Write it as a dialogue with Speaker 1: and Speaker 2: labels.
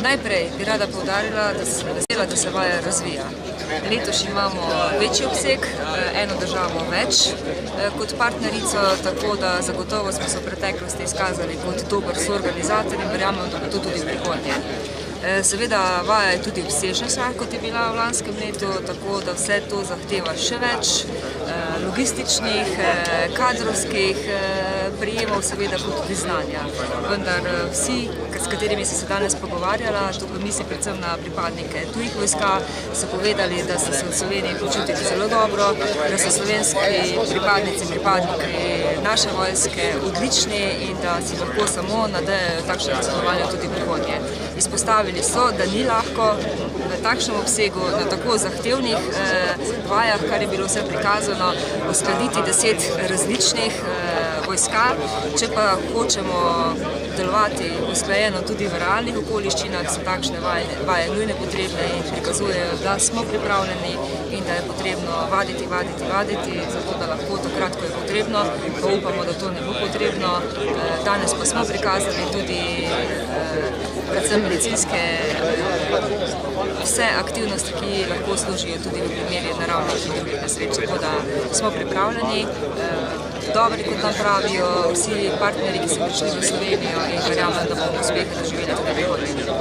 Speaker 1: Najprej bi rada poudarila, da sem vesela, da se vaja razvija. Letos imamo večji obseg, eno državo več kot partnerico, tako da zagotovo smo se v preteklosti izkazali kot dober soorganizator in verjamem, da bo to tudi v prihodnje. Seveda vaja je tudi obsežnejša, kot je bila v lanskem letu, tako da vse to zahteva še več logističnih, kadrovskih prijemov, seveda kot tudi znanja. Vendar vsi, s katerimi sem se danes pogovarjala, to pa mislim predvsem na pripadnike tujih vojska, so povedali, da so se v Sloveniji počutili zelo dobro, da so slovenski pripadniki naše vojske odlični in da si lahko samo nadejajo takšnega sodelovanja tudi v prihodnje. Izpostavili so, da ni lahko v takšnem obsegu, na tako zahtevnih vajah, kar je bilo vse prikazano, uskladiti 10 različnih vojska. Če pa hočemo delovati usklajeno tudi v realnih okoliščinah, so takšne vaje nujne potrebne in prikazujejo, da smo pripravljeni in da je potrebno vaditi, zato da lahko takrat, ko je potrebno, pa upamo, da to ne bo potrebno. Danes pa smo prikazali tudi predvsem medicinske vse aktivnosti, ki lahko služijo tudi v primeri naravnih in drugih nesreč, tako da smo pripravljeni, dobri, kot nam pravijo vsi partnerji, ki so prišli v Slovenijo in verjamem, da bomo uspehe doživeli tudi v prihodnje.